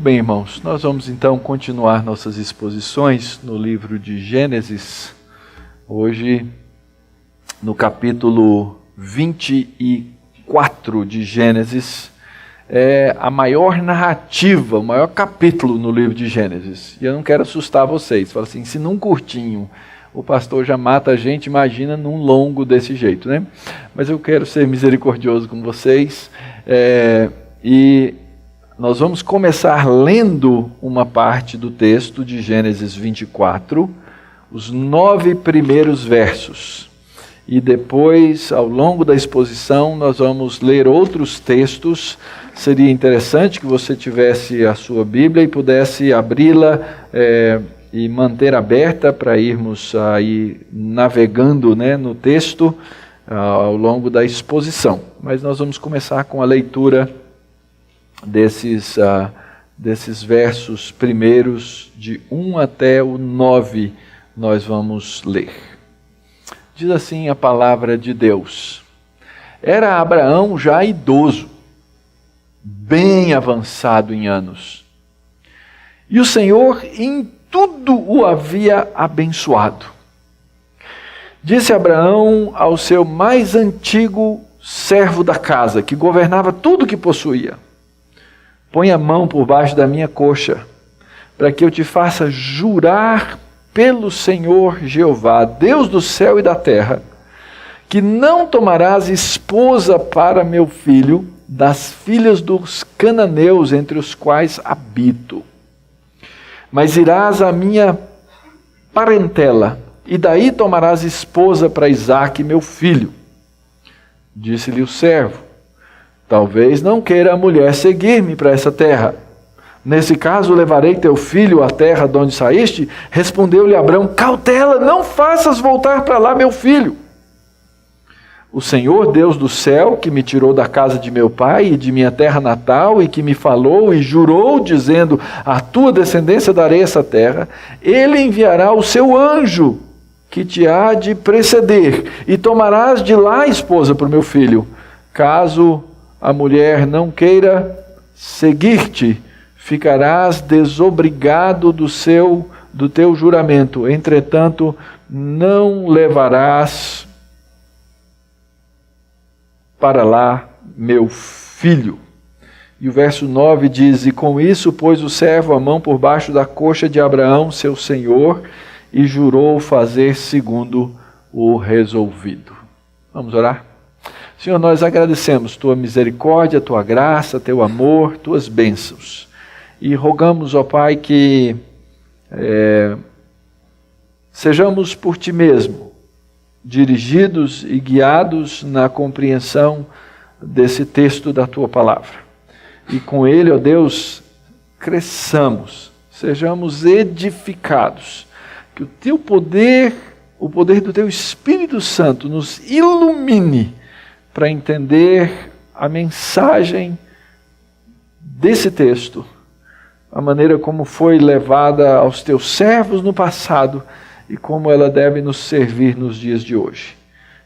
Muito bem, irmãos, nós vamos então continuar nossas exposições no livro de Gênesis, hoje no capítulo 24 de Gênesis, é a maior narrativa, o maior capítulo no livro de Gênesis. E eu não quero assustar vocês, falo assim, se num curtinho o pastor já mata a gente, imagina num longo desse jeito, né? Mas eu quero ser misericordioso com vocês, e nós vamos começar lendo uma parte do texto de Gênesis 24, os 9 primeiros versos. E depois, ao longo da exposição, nós vamos ler outros textos. Seria interessante que você tivesse a sua Bíblia e pudesse abri-la e manter aberta para irmos aí navegando, né, no texto ao longo da exposição. Mas nós vamos começar com a leitura desses versos primeiros, de 1 até o 9, nós vamos ler. Diz assim a palavra de Deus: Era Abraão já idoso, bem avançado em anos, e o Senhor em tudo o havia abençoado. Disse Abraão ao seu mais antigo servo da casa, que governava tudo o que possuía: Põe a mão por baixo da minha coxa, para que eu te faça jurar pelo Senhor Jeová, Deus do céu e da terra, que não tomarás esposa para meu filho das filhas dos cananeus entre os quais habito, mas irás à minha parentela, e daí tomarás esposa para Isaque, meu filho. Disse-lhe o servo: Talvez não queira a mulher seguir-me para essa terra. Nesse caso, levarei teu filho à terra de onde saíste. Respondeu-lhe Abrão: Cautela, não faças voltar para lá meu filho. O Senhor, Deus do céu, que me tirou da casa de meu pai e de minha terra natal, e que me falou e jurou, dizendo: A tua descendência darei essa terra, ele enviará o seu anjo, que te há de preceder, e tomarás de lá esposa para o meu filho. Caso a mulher não queira seguir-te, ficarás desobrigado do teu juramento. Entretanto, não levarás para lá meu filho. E o verso 9 diz: E com isso pôs o servo a mão por baixo da coxa de Abraão, seu senhor, e jurou fazer segundo o resolvido. Vamos orar? Senhor, nós agradecemos Tua misericórdia, Tua graça, Teu amor, Tuas bênçãos. E rogamos, ó Pai, que sejamos por Ti mesmo dirigidos e guiados na compreensão desse texto da Tua palavra. E com ele, ó Deus, cresçamos, sejamos edificados, que o Teu poder, o poder do Teu Espírito Santo nos ilumine para entender a mensagem desse texto, a maneira como foi levada aos Teus servos no passado e como ela deve nos servir nos dias de hoje.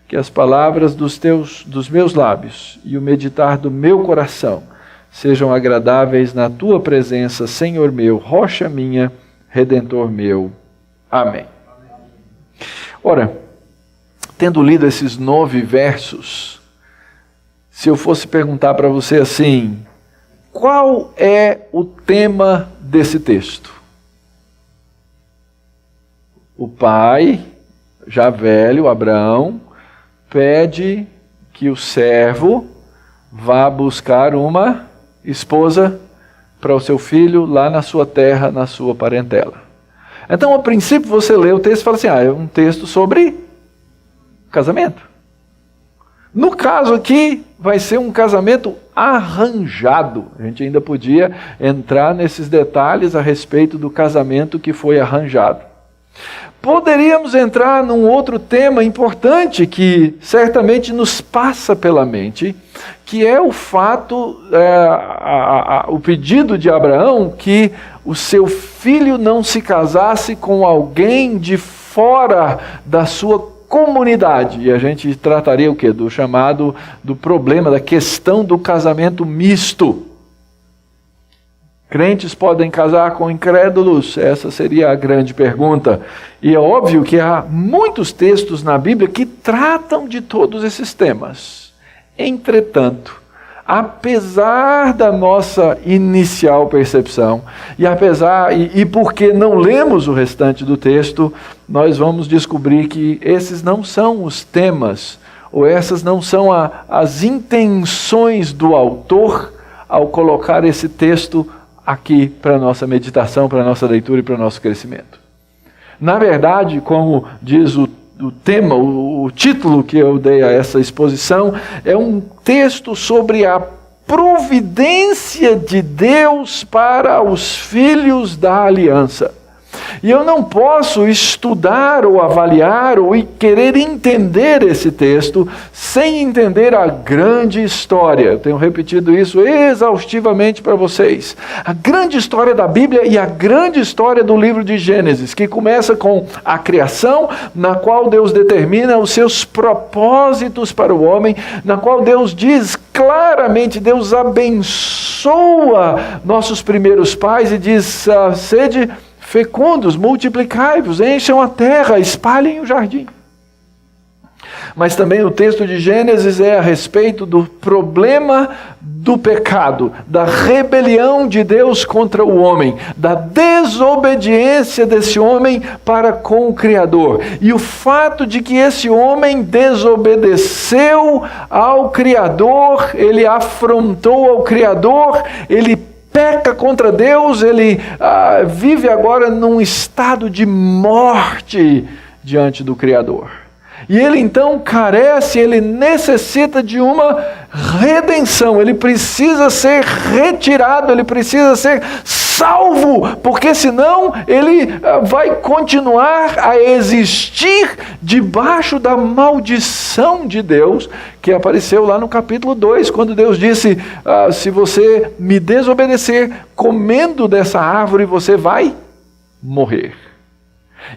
Que as palavras dos meus lábios e o meditar do meu coração sejam agradáveis na Tua presença, Senhor meu, rocha minha, Redentor meu. Amém. Ora, tendo lido esses 9 versos, se eu fosse perguntar para você assim, qual é o tema desse texto? O pai, já velho, Abraão, pede que o servo vá buscar uma esposa para o seu filho lá na sua terra, na sua parentela. Então, a princípio, você lê o texto e fala assim, é um texto sobre casamento. No caso aqui, vai ser um casamento arranjado. A gente ainda podia entrar nesses detalhes a respeito do casamento que foi arranjado. Poderíamos entrar num outro tema importante que certamente nos passa pela mente, que é o fato, o pedido de Abraão que o seu filho não se casasse com alguém de fora da sua comunidade. E a gente trataria o quê? Do problema, da questão do casamento misto. Crentes podem casar com incrédulos? Essa seria a grande pergunta. E é óbvio que há muitos textos na Bíblia que tratam de todos esses temas. Entretanto, apesar da nossa inicial percepção, e porque não lemos o restante do texto, nós vamos descobrir que esses não são os temas, ou essas não são as intenções do autor ao colocar esse texto aqui para a nossa meditação, para a nossa leitura e para o nosso crescimento. Na verdade, como diz o tema, o título que eu dei a essa exposição, é um texto sobre a providência de Deus para os filhos da aliança. E eu não posso estudar ou avaliar ou querer entender esse texto sem entender a grande história. Eu tenho repetido isso exaustivamente para vocês. A grande história da Bíblia e a grande história do livro de Gênesis, que começa com a criação, na qual Deus determina os seus propósitos para o homem, na qual Deus diz claramente, Deus abençoa nossos primeiros pais e diz, sede fecundos, multiplicai-vos, encham a terra, espalhem o jardim. Mas também o texto de Gênesis é a respeito do problema do pecado, da rebelião de Deus contra o homem, da desobediência desse homem para com o Criador. E o fato de que esse homem desobedeceu ao Criador, ele afrontou ao Criador, ele peca contra Deus, ele vive agora num estado de morte diante do Criador. E ele então carece, ele necessita de uma redenção, ele precisa ser retirado, ele precisa ser salvo, porque senão ele vai continuar a existir debaixo da maldição de Deus, que apareceu lá no capítulo 2, quando Deus disse, se você me desobedecer, comendo dessa árvore, você vai morrer.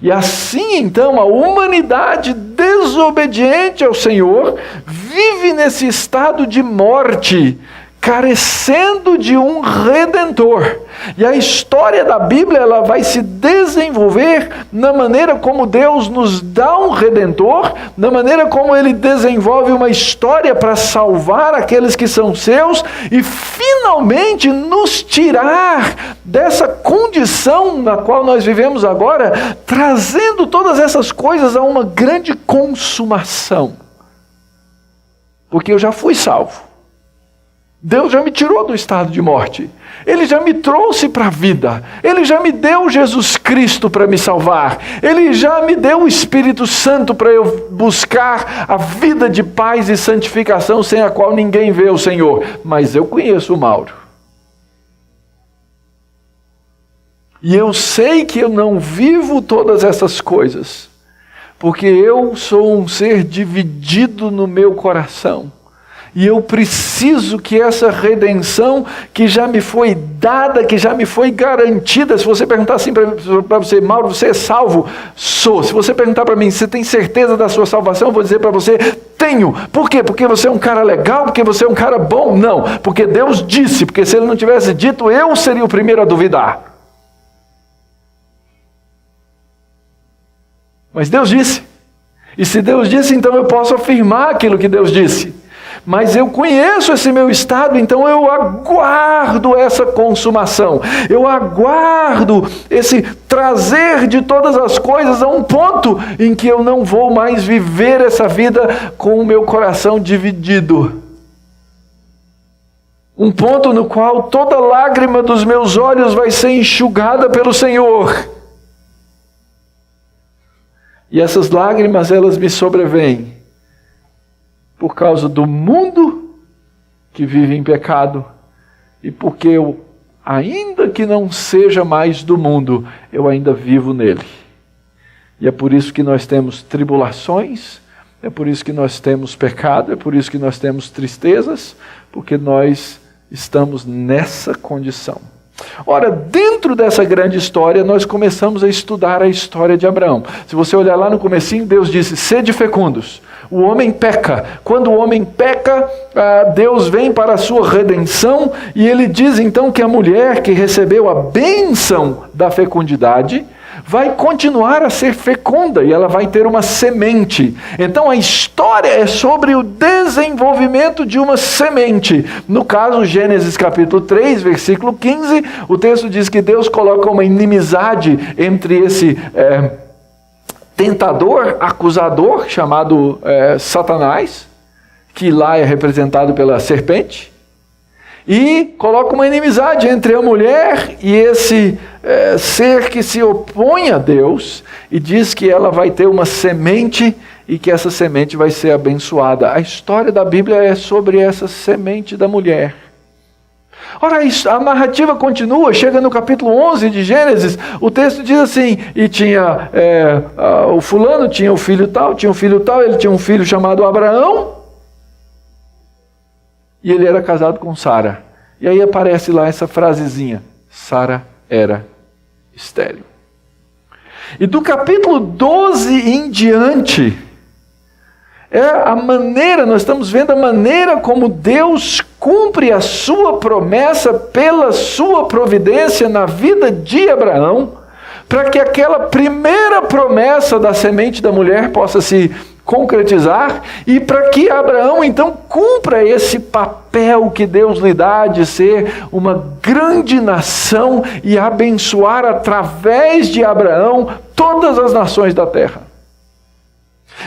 E assim então a humanidade desobediente ao Senhor vive nesse estado de morte, carecendo de um Redentor. E a história da Bíblia ela vai se desenvolver na maneira como Deus nos dá um Redentor, na maneira como Ele desenvolve uma história para salvar aqueles que são seus e finalmente nos tirar dessa condição na qual nós vivemos agora, trazendo todas essas coisas a uma grande consumação. Porque eu já fui salvo. Deus já me tirou do estado de morte. Ele já me trouxe para a vida. Ele já me deu Jesus Cristo para me salvar. Ele já me deu o Espírito Santo para eu buscar a vida de paz e santificação sem a qual ninguém vê o Senhor. Mas eu conheço o Mauro. E eu sei que eu não vivo todas essas coisas, porque eu sou um ser dividido no meu coração. E eu preciso que essa redenção que já me foi dada, que já me foi garantida, se você perguntar assim para você, Mauro, você é salvo? Sou. Se você perguntar para mim, você tem certeza da sua salvação? Eu vou dizer para você, tenho. Por quê? Porque você é um cara legal? Porque você é um cara bom? Não. Porque Deus disse, porque se Ele não tivesse dito, eu seria o primeiro a duvidar. Mas Deus disse. E se Deus disse, então eu posso afirmar aquilo que Deus disse. Mas eu conheço esse meu estado, então eu aguardo essa consumação. Eu aguardo esse trazer de todas as coisas a um ponto em que eu não vou mais viver essa vida com o meu coração dividido. Um ponto no qual toda lágrima dos meus olhos vai ser enxugada pelo Senhor. E essas lágrimas, elas me sobrevêm por causa do mundo que vive em pecado e porque eu, ainda que não seja mais do mundo, eu ainda vivo nele. E é por isso que nós temos tribulações, é por isso que nós temos pecado, é por isso que nós temos tristezas, porque nós estamos nessa condição. Ora, dentro dessa grande história, nós começamos a estudar a história de Abraão. Se você olhar lá no comecinho, Deus disse, sede fecundos, O homem peca. Quando o homem peca, Deus vem para a sua redenção e ele diz então que a mulher que recebeu a bênção da fecundidade vai continuar a ser fecunda e ela vai ter uma semente. Então a história é sobre o desenvolvimento de uma semente. No caso, Gênesis capítulo 3, versículo 15, o texto diz que Deus coloca uma inimizade entre esse tentador, acusador, chamado Satanás, que lá é representado pela serpente, e coloca uma inimizade entre a mulher e esse ser que se opõe a Deus, e diz que ela vai ter uma semente e que essa semente vai ser abençoada. A história da Bíblia é sobre essa semente da mulher. Ora, a narrativa continua, chega no capítulo 11 de Gênesis, o texto diz assim, e tinha, o fulano tinha o filho tal, ele tinha um filho chamado Abraão, e ele era casado com Sara. E aí aparece lá essa frasezinha, Sara era estéril. E do capítulo 12 em diante, nós estamos vendo a maneira como Deus cumpre a sua promessa pela sua providência na vida de Abraão, para que aquela primeira promessa da semente da mulher possa se concretizar e para que Abraão então cumpra esse papel que Deus lhe dá de ser uma grande nação e abençoar através de Abraão todas as nações da terra.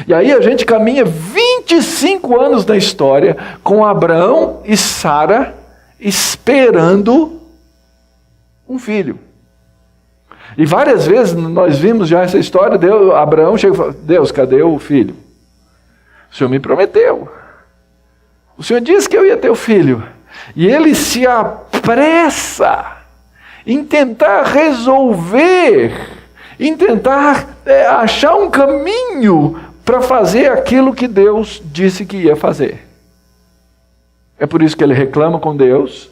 E aí a gente caminha 25 anos na história com Abraão e Sara esperando um filho. E várias vezes nós vimos já essa história, Abraão chega e fala, Deus, cadê o filho? O Senhor me prometeu. O Senhor disse que eu ia ter o filho. E ele se apressa em tentar resolver, em tentar achar um caminho para fazer aquilo que Deus disse que ia fazer. É por isso que ele reclama com Deus.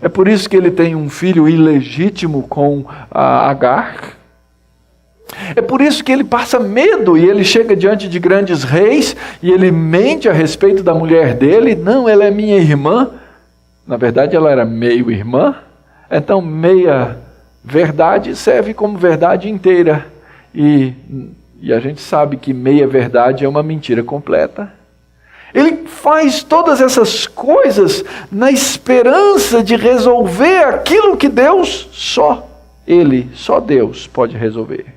É por isso que ele tem um filho ilegítimo com Agar. É por isso que ele passa medo e ele chega diante de grandes reis e ele mente a respeito da mulher dele. Não, ela é minha irmã. Na verdade, ela era meio irmã. Então, meia verdade serve como verdade inteira. E a gente sabe que meia verdade é uma mentira completa. Ele faz todas essas coisas na esperança de resolver aquilo que só Deus pode resolver.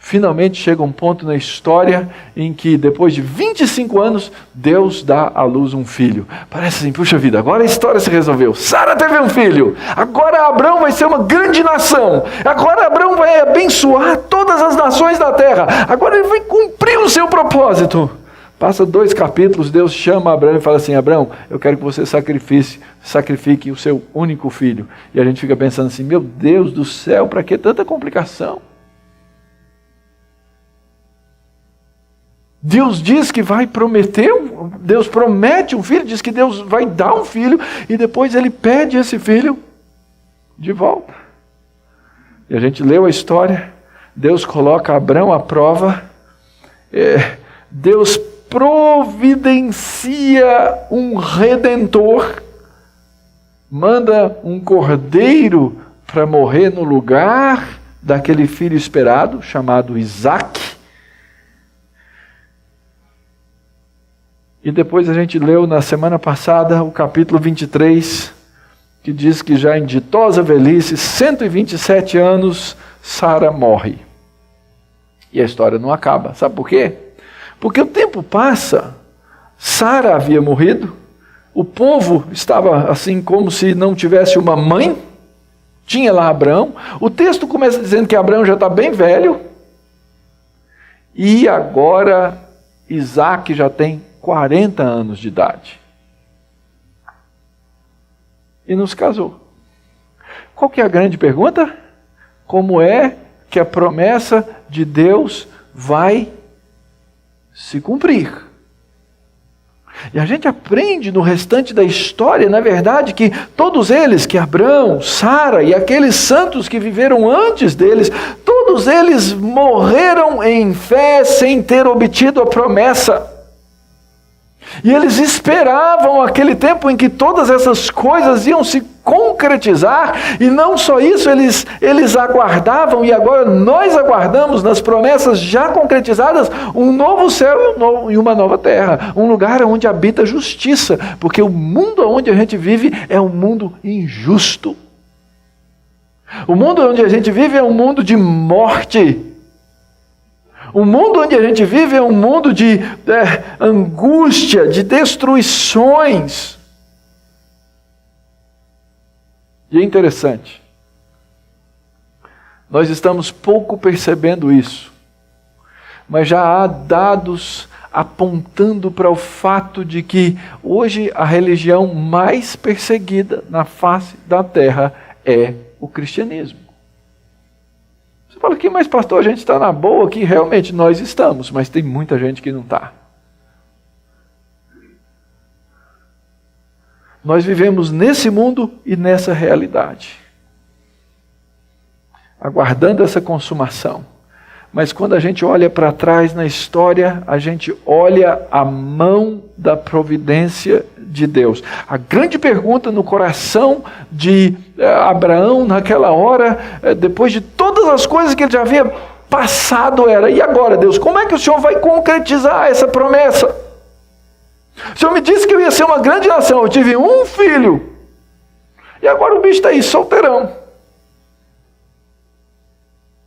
Finalmente chega um ponto na história em que depois de 25 anos, Deus dá à luz um filho. Parece assim, puxa vida, agora a história se resolveu. Sara teve um filho, agora Abraão vai ser uma grande nação. Agora Abraão vai abençoar todas as nações da terra. Agora ele vai cumprir o seu propósito. Passa 2 capítulos, Deus chama Abraão e fala assim, Abraão, eu quero que você sacrifique o seu único filho. E a gente fica pensando assim, meu Deus do céu, para que tanta complicação? Deus diz que vai prometer, Deus promete um filho, diz que Deus vai dar um filho, e depois ele pede esse filho de volta. E a gente leu a história, Deus coloca Abraão à prova, Deus providencia um redentor, manda um cordeiro para morrer no lugar daquele filho esperado, chamado Isaque. E depois a gente leu na semana passada o capítulo 23, que diz que já em ditosa velhice, 127 anos, Sara morre. E a história não acaba. Sabe por quê? Porque o tempo passa, Sara havia morrido, o povo estava assim como se não tivesse uma mãe, tinha lá Abraão, o texto começa dizendo que Abraão já está bem velho, e agora Isaque já tem 40 anos de idade. E nos casou. Qual que é a grande pergunta? Como é que a promessa de Deus vai se cumprir? E a gente aprende no restante da história, na verdade, que todos eles, que Abraão, Sara e aqueles santos que viveram antes deles, todos eles morreram em fé sem ter obtido a promessa. E eles esperavam aquele tempo em que todas essas coisas iam se concretizar, e não só isso, eles aguardavam, e agora nós aguardamos nas promessas já concretizadas, um novo céu e uma nova terra, um lugar onde habita justiça, porque o mundo onde a gente vive é um mundo injusto. O mundo onde a gente vive é um mundo de morte. O mundo onde a gente vive é um mundo de angústia, de destruições. E é interessante, nós estamos pouco percebendo isso, mas já há dados apontando para o fato de que hoje a religião mais perseguida na face da terra é o cristianismo. Você fala aqui, mas pastor, a gente está na boa aqui, realmente nós estamos, mas tem muita gente que não está. Nós vivemos nesse mundo e nessa realidade, aguardando essa consumação. Mas quando a gente olha para trás na história, a gente olha a mão da providência de Deus. A grande pergunta no coração de Abraão naquela hora, depois de todas as coisas que ele já havia passado, era: e agora, Deus, como é que o Senhor vai concretizar essa promessa? O Senhor me disse que eu ia ser uma grande nação, eu tive um filho, e agora o bicho está aí, solteirão.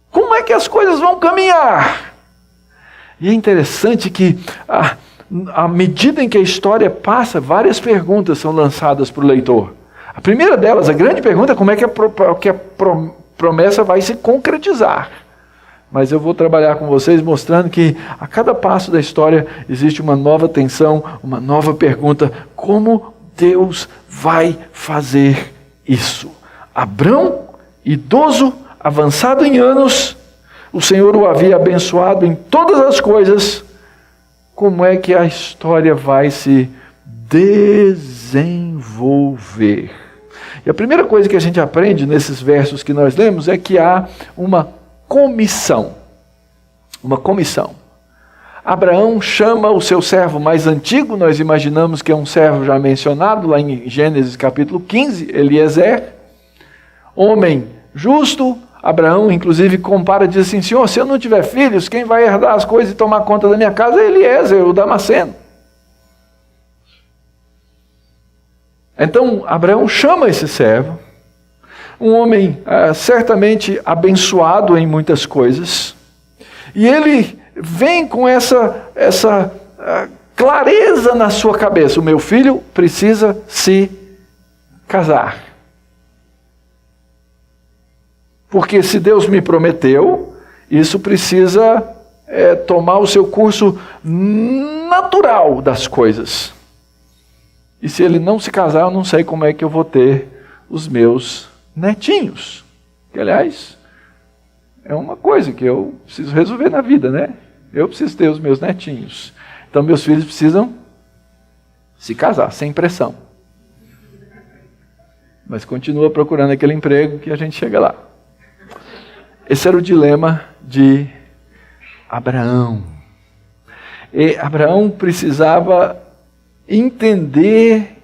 Como é que as coisas vão caminhar? E é interessante que, à medida em que a história passa, várias perguntas são lançadas para o leitor. A primeira delas, a grande pergunta, é como é que a promessa vai se concretizar. Mas eu vou trabalhar com vocês mostrando que a cada passo da história existe uma nova tensão, uma nova pergunta: como Deus vai fazer isso? Abrão, idoso, avançado em anos, o Senhor o havia abençoado em todas as coisas. Como é que a história vai se desenvolver? E a primeira coisa que a gente aprende nesses versos que nós lemos é que há uma comissão. Uma comissão. Abraão chama o seu servo mais antigo, nós imaginamos que é um servo já mencionado lá em Gênesis capítulo 15, Eliezer, homem justo. Abraão, inclusive, compara e diz assim: Senhor, se eu não tiver filhos, quem vai herdar as coisas e tomar conta da minha casa é Eliezer, o Damasceno. Então, Abraão chama esse servo, um homem certamente abençoado em muitas coisas, e ele vem com essa clareza na sua cabeça: o meu filho precisa se casar. Porque se Deus me prometeu, isso precisa tomar o seu curso natural das coisas. E se ele não se casar, eu não sei como é que eu vou ter os meus netinhos. Que, aliás, é uma coisa que eu preciso resolver na vida, né? Eu preciso ter os meus netinhos. Então, meus filhos precisam se casar, sem pressão. Mas continua procurando aquele emprego que a gente chega lá. Esse era o dilema de Abraão. E Abraão precisava entender,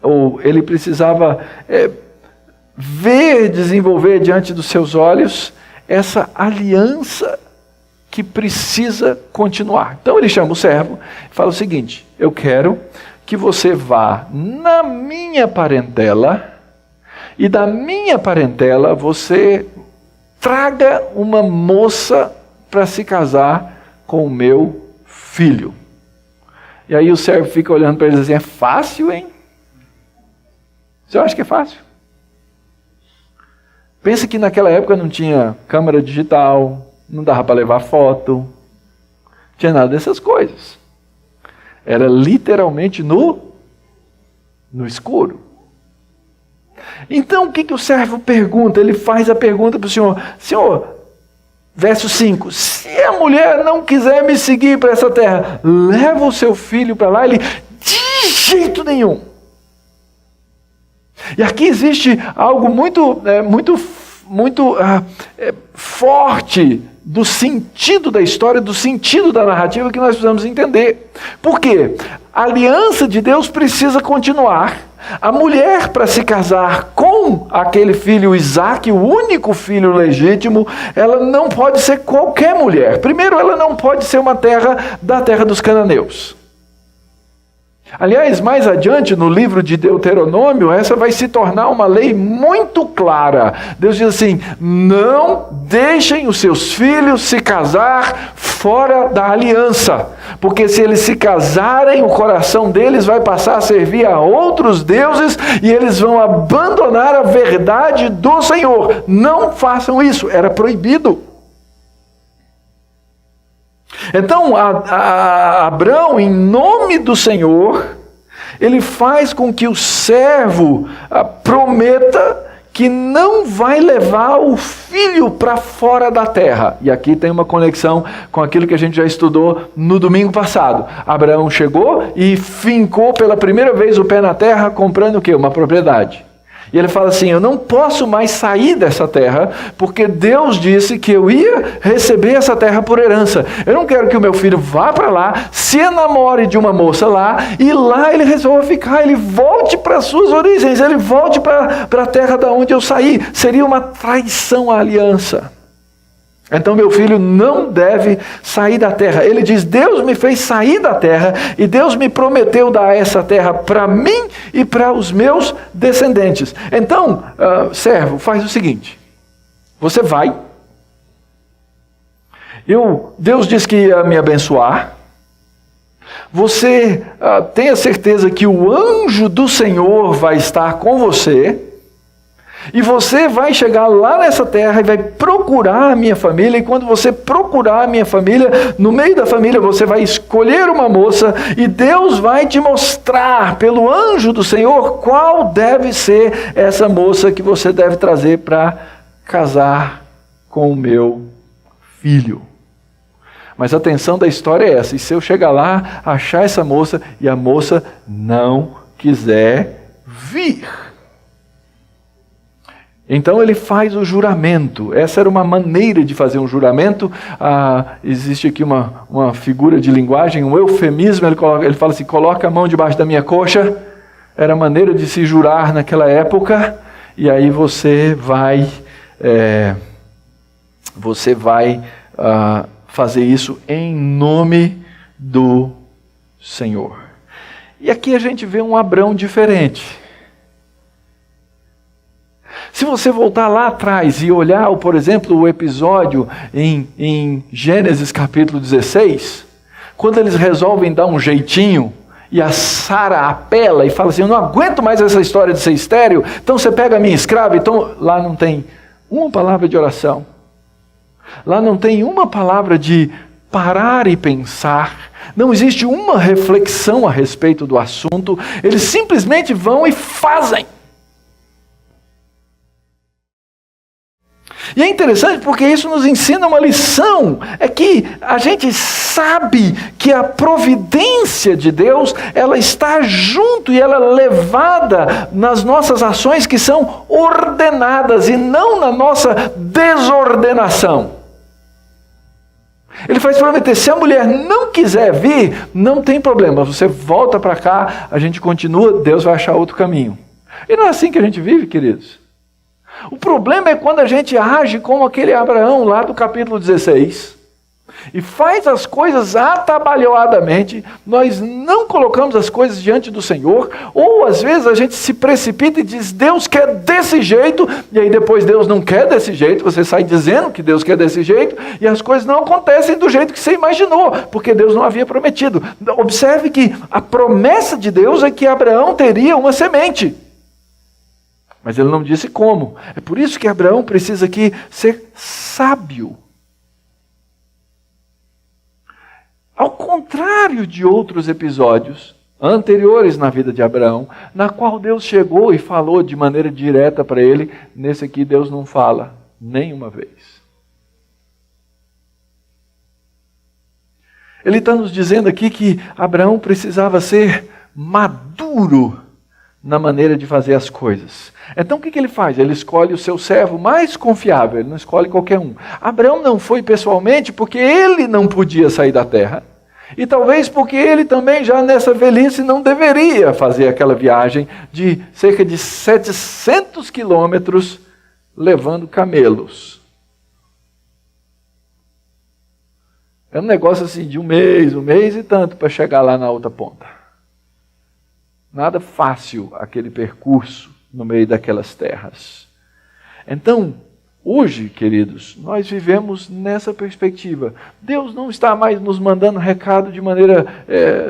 ou ele precisava ver, desenvolver diante dos seus olhos essa aliança que precisa continuar. Então ele chama o servo e fala o seguinte: eu quero que você vá na minha parentela, e da minha parentela você traga uma moça para se casar com o meu filho. E aí o servo fica olhando para ele assim: é fácil, hein? Você acha que é fácil? Pensa que naquela época não tinha câmera digital, não dava para levar foto, não tinha nada dessas coisas. Era literalmente no escuro. Então o que o servo pergunta? Ele faz a pergunta para o Senhor: Senhor, verso 5, se a mulher não quiser me seguir para essa terra, leva o seu filho para lá. Ele: de jeito nenhum. E aqui existe algo muito forte do sentido da história, do sentido da narrativa que nós precisamos entender. Por quê? A aliança de Deus precisa continuar. A mulher, para se casar com aquele filho Isaque, o único filho legítimo, ela não pode ser qualquer mulher. Primeiro, ela não pode ser uma terra da terra dos cananeus. Aliás, mais adiante no livro de Deuteronômio, essa vai se tornar uma lei muito clara. Deus diz assim: não deixem os seus filhos se casar fora da aliança, porque se eles se casarem, o coração deles vai passar a servir a outros deuses e eles vão abandonar a verdade do Senhor. Não façam isso, era proibido. Então, Abrão, em nome do Senhor, ele faz com que o servo prometa que não vai levar o filho para fora da terra. E aqui tem uma conexão com aquilo que a gente já estudou no domingo passado. Abraão chegou e fincou pela primeira vez o pé na terra, comprando o quê? Uma propriedade. E ele fala assim: eu não posso mais sair dessa terra, porque Deus disse que eu ia receber essa terra por herança. Eu não quero que o meu filho vá para lá, se enamore de uma moça lá, e lá ele resolva ficar, ele volte para as suas origens, ele volte para a terra da onde eu saí. Seria uma traição à aliança. Então meu filho não deve sair da terra. Ele diz: Deus me fez sair da terra e Deus me prometeu dar essa terra para mim e para os meus descendentes. Então, servo, faz o seguinte: você vai. Deus disse que ia me abençoar. Você tenha certeza que o anjo do Senhor vai estar com você. E você vai chegar lá nessa terra e vai procurar a minha família. E quando você procurar a minha família, no meio da família você vai escolher uma moça. E Deus vai te mostrar pelo anjo do Senhor qual deve ser essa moça que você deve trazer para casar com o meu filho. Mas a atenção da história é essa: e se eu chegar lá, achar essa moça e a moça não quiser vir? Então ele faz o juramento. Essa era uma maneira de fazer um juramento. Existe aqui uma figura de linguagem, um eufemismo. Ele fala assim: coloca a mão debaixo da minha coxa. Era a maneira de se jurar naquela época. E aí você vai fazer isso em nome do Senhor. E aqui a gente vê um Abrão diferente. Se você voltar lá atrás e olhar, por exemplo, o episódio em Gênesis capítulo 16, quando eles resolvem dar um jeitinho e a Sara apela e fala assim: eu não aguento mais essa história de ser estéril, então você pega a minha escrava. Então lá não tem uma palavra de oração, lá não tem uma palavra de parar e pensar, não existe uma reflexão a respeito do assunto, eles simplesmente vão e fazem. E é interessante porque isso nos ensina uma lição, é que a gente sabe que a providência de Deus, ela está junto e ela é levada nas nossas ações que são ordenadas e não na nossa desordenação. Ele faz prometer: se a mulher não quiser vir, não tem problema, você volta para cá, a gente continua, Deus vai achar outro caminho. E não é assim que a gente vive, queridos. O problema é quando a gente age como aquele Abraão lá do capítulo 16 e faz as coisas atabalhoadamente, nós não colocamos as coisas diante do Senhor, ou às vezes a gente se precipita e diz: Deus quer desse jeito, e aí depois Deus não quer desse jeito, você sai dizendo que Deus quer desse jeito, e as coisas não acontecem do jeito que você imaginou, porque Deus não havia prometido. Observe que a promessa de Deus é que Abraão teria uma semente. Mas ele não disse como. É por isso que Abraão precisa aqui ser sábio. Ao contrário de outros episódios anteriores na vida de Abraão, na qual Deus chegou e falou de maneira direta para ele, nesse aqui Deus não fala nenhuma vez. Ele está nos dizendo aqui que Abraão precisava ser maduro na maneira de fazer as coisas. Então o que ele faz? Ele escolhe o seu servo mais confiável, ele não escolhe qualquer um. Abraão não foi pessoalmente porque ele não podia sair da terra, e talvez porque ele também já nessa velhice não deveria fazer aquela viagem de cerca de 700 quilômetros levando camelos. É um negócio assim de um mês e tanto para chegar lá na outra ponta. Nada fácil aquele percurso no meio daquelas terras. Então, hoje, queridos, nós vivemos nessa perspectiva. Deus não está mais nos mandando recado de maneira,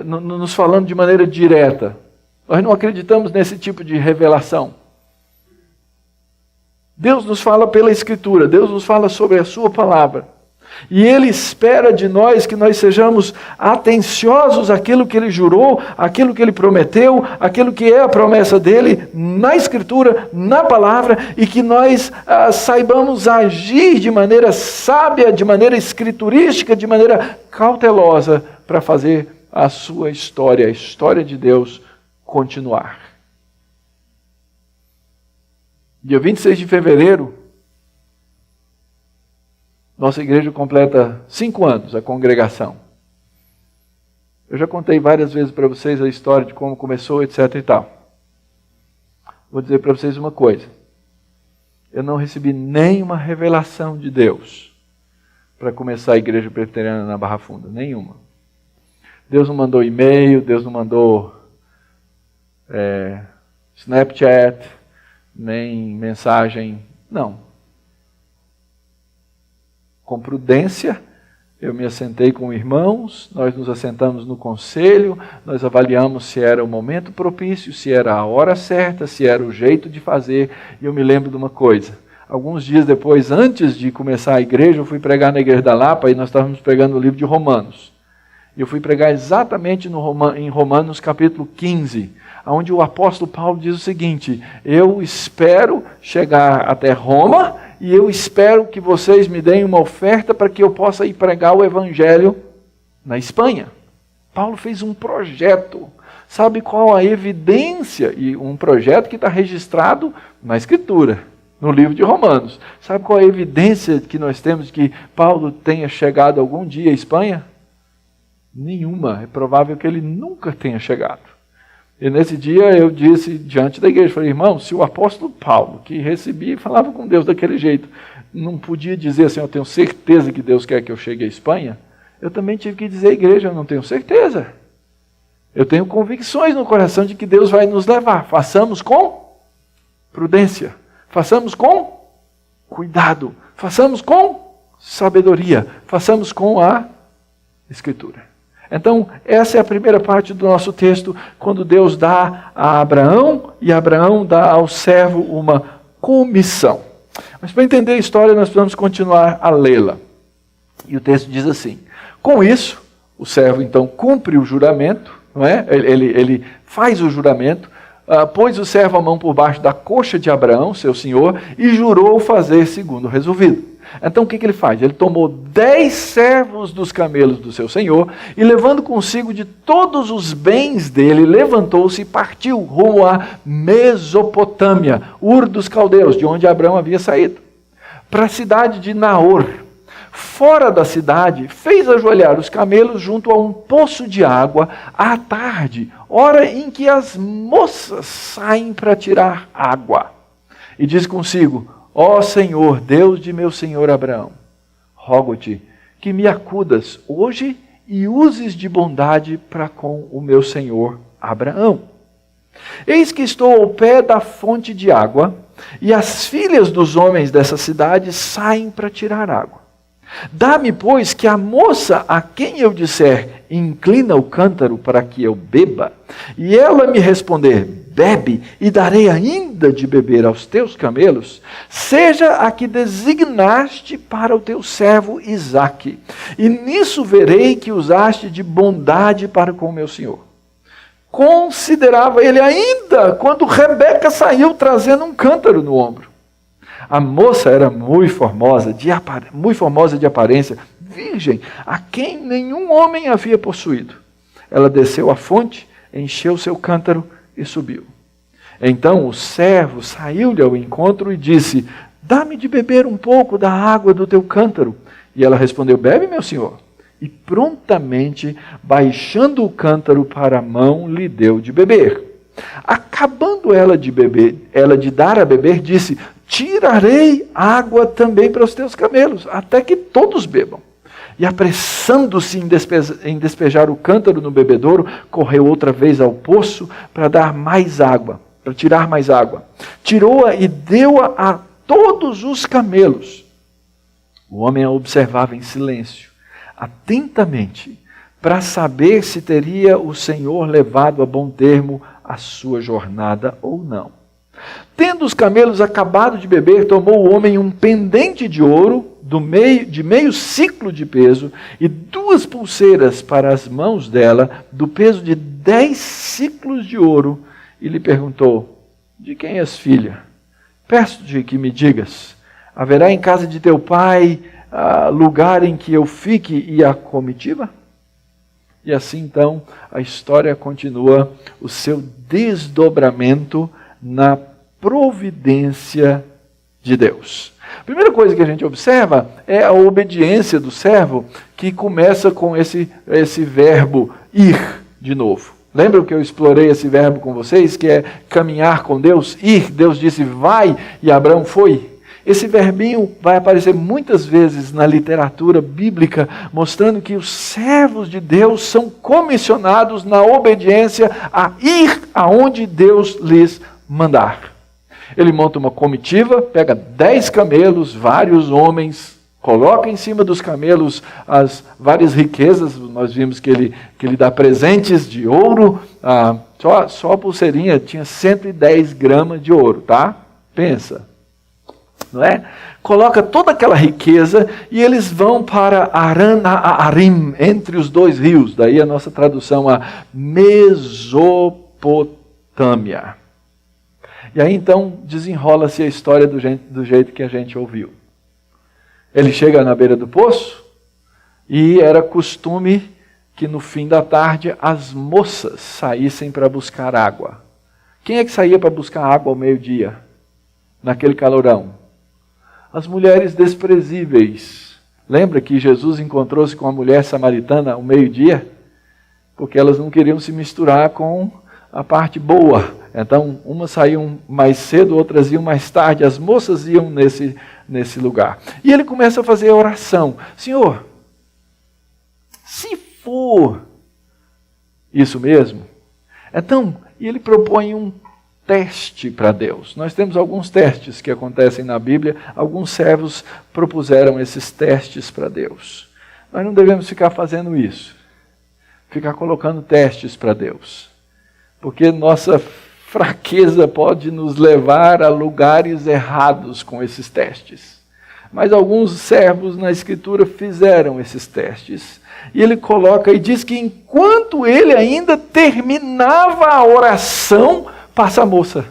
nos falando de maneira direta. Nós não acreditamos nesse tipo de revelação. Deus nos fala pela Escritura, Deus nos fala sobre a sua palavra. E Ele espera de nós que nós sejamos atenciosos àquilo que Ele jurou, àquilo que Ele prometeu, àquilo que é a promessa dEle na Escritura, na palavra, e que nós saibamos agir de maneira sábia, de maneira escriturística, de maneira cautelosa, para fazer a sua história, a história de Deus, continuar. Dia 26 de fevereiro, nossa igreja completa 5 anos, a congregação. Eu já contei várias vezes para vocês a história de como começou, etc. e tal. Vou dizer para vocês uma coisa. Eu não recebi nenhuma revelação de Deus para começar a igreja presbiteriana na Barra Funda. Nenhuma. Deus não mandou e-mail, Deus não mandou Snapchat, nem mensagem. Não. Com prudência, eu me assentei com irmãos, nós nos assentamos no conselho, nós avaliamos se era o momento propício, se era a hora certa, se era o jeito de fazer. E eu me lembro de uma coisa. Alguns dias depois, antes de começar a igreja, eu fui pregar na igreja da Lapa e nós estávamos pregando o livro de Romanos. E eu fui pregar exatamente em Romanos capítulo 15, onde o apóstolo Paulo diz o seguinte: eu espero chegar até Roma e eu espero que vocês me deem uma oferta para que eu possa ir pregar o evangelho na Espanha. Paulo fez um projeto. Sabe qual a evidência? E um projeto que está registrado na Escritura, no livro de Romanos. Sabe qual a evidência que nós temos de que Paulo tenha chegado algum dia à Espanha? Nenhuma. É provável que ele nunca tenha chegado. E nesse dia eu disse diante da igreja, falei, irmão, se o apóstolo Paulo, que recebia e falava com Deus daquele jeito, não podia dizer assim, eu tenho certeza que Deus quer que eu chegue à Espanha, eu também tive que dizer à igreja, eu não tenho certeza. Eu tenho convicções no coração de que Deus vai nos levar. Façamos com prudência, façamos com cuidado, façamos com sabedoria, façamos com a Escritura. Então, essa é a primeira parte do nosso texto, quando Deus dá a Abraão, e Abraão dá ao servo uma comissão. Mas para entender a história, nós precisamos continuar a lê-la. E o texto diz assim: com isso, o servo então cumpre o juramento, não é? Ele faz o juramento, pôs o servo a mão por baixo da coxa de Abraão, seu senhor, e jurou fazer segundo o resolvido. Então o que ele faz? Ele tomou 10 servos dos camelos do seu senhor e, levando consigo de todos os bens dele, levantou-se e partiu rumo à Mesopotâmia, Ur dos Caldeus, de onde Abraão havia saído, para a cidade de Naor. Fora da cidade, fez ajoelhar os camelos junto a um poço de água à tarde, hora em que as moças saem para tirar água. E diz consigo: ó Senhor, Deus de meu senhor Abraão, rogo-te que me acudas hoje e uses de bondade para com o meu senhor Abraão. Eis que estou ao pé da fonte de água, e as filhas dos homens dessa cidade saem para tirar água. Dá-me, pois, que a moça a quem eu disser, inclina o cântaro para que eu beba, e ela me responder, bebe, e darei ainda de beber aos teus camelos, seja a que designaste para o teu servo Isaque, e nisso verei que usaste de bondade para com o meu senhor. Considerava ele ainda quando Rebeca saiu trazendo um cântaro no ombro. A moça era muito formosa de aparência, virgem, a quem nenhum homem havia possuído. Ela desceu à fonte, encheu seu cântaro e subiu. Então o servo saiu-lhe ao encontro e disse: dá-me de beber um pouco da água do teu cântaro. E ela respondeu: bebe, meu senhor. E prontamente, baixando o cântaro para a mão, lhe deu de beber. Acabando ela de dar a beber, disse: tirarei água também para os teus camelos, até que todos bebam. E apressando-se em despejar o cântaro no bebedouro, correu outra vez ao poço para dar mais água, para tirar mais água. Tirou-a e deu-a a todos os camelos. O homem a observava em silêncio, atentamente, para saber se teria o Senhor levado a bom termo a sua jornada ou não. Tendo os camelos acabado de beber, tomou o homem um pendente de ouro de meio ciclo de peso e 2 pulseiras para as mãos dela, do peso de 10 ciclos de ouro, e lhe perguntou: de quem és filha? Peço-te que me digas, haverá em casa de teu pai lugar em que eu fique e a comitiva? E assim então a história continua o seu desdobramento na providência de Deus. A primeira coisa que a gente observa é a obediência do servo, que começa com esse verbo ir de novo. Lembram que eu explorei esse verbo com vocês, que é caminhar com Deus? Ir, Deus disse vai e Abraão foi. Esse verbinho vai aparecer muitas vezes na literatura bíblica, mostrando que os servos de Deus são comissionados na obediência a ir aonde Deus lhes mandar. Ele monta uma comitiva, pega 10 camelos, vários homens, coloca em cima dos camelos as várias riquezas. Nós vimos que ele dá presentes de ouro, só a pulseirinha tinha 110 gramas de ouro, tá? Pensa. Não é? Coloca toda aquela riqueza e eles vão para Arim, entre os 2 rios. Daí a nossa tradução a Mesopotâmia. E aí então desenrola-se a história do jeito que a gente ouviu. Ele chega na beira do poço e era costume que no fim da tarde as moças saíssem para buscar água. Quem é que saía para buscar água ao meio-dia? Naquele calorão? As mulheres desprezíveis. Lembra que Jesus encontrou-se com a mulher samaritana ao meio-dia? Porque elas não queriam se misturar com a parte boa. Então, umas saíam mais cedo, outras iam mais tarde. As moças iam nesse lugar. E ele começa a fazer a oração. Senhor, se for isso mesmo, então, e ele propõe um teste para Deus. Nós temos alguns testes que acontecem na Bíblia, alguns servos propuseram esses testes para Deus. Nós não devemos ficar fazendo isso, ficar colocando testes para Deus, porque nossa fraqueza pode nos levar a lugares errados com esses testes. Mas alguns servos na Escritura fizeram esses testes. E ele coloca e diz que enquanto ele ainda terminava a oração, passa a moça.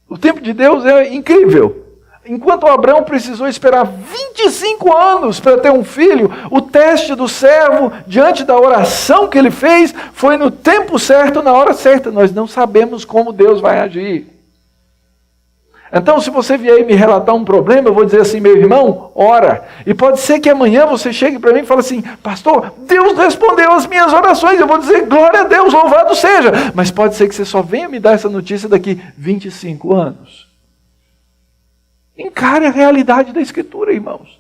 O tempo de Deus é incrível. Enquanto Abraão precisou esperar 25 anos para ter um filho, o teste do servo, diante da oração que ele fez, foi no tempo certo, na hora certa. Nós não sabemos como Deus vai agir. Então, se você vier me relatar um problema, eu vou dizer assim: meu irmão, ora. E pode ser que amanhã você chegue para mim e fale assim: pastor, Deus respondeu as minhas orações. Eu vou dizer: glória a Deus, louvado seja. Mas pode ser que você só venha me dar essa notícia daqui 25 anos. Encare a realidade da Escritura, irmãos.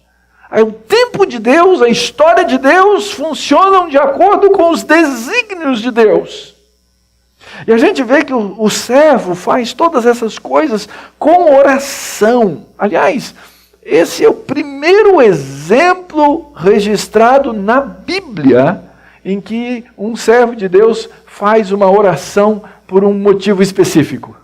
Aí, o tempo de Deus, a história de Deus funcionam de acordo com os desígnios de Deus. E a gente vê que o servo faz todas essas coisas com oração. Aliás, esse é o primeiro exemplo registrado na Bíblia em que um servo de Deus faz uma oração por um motivo específico.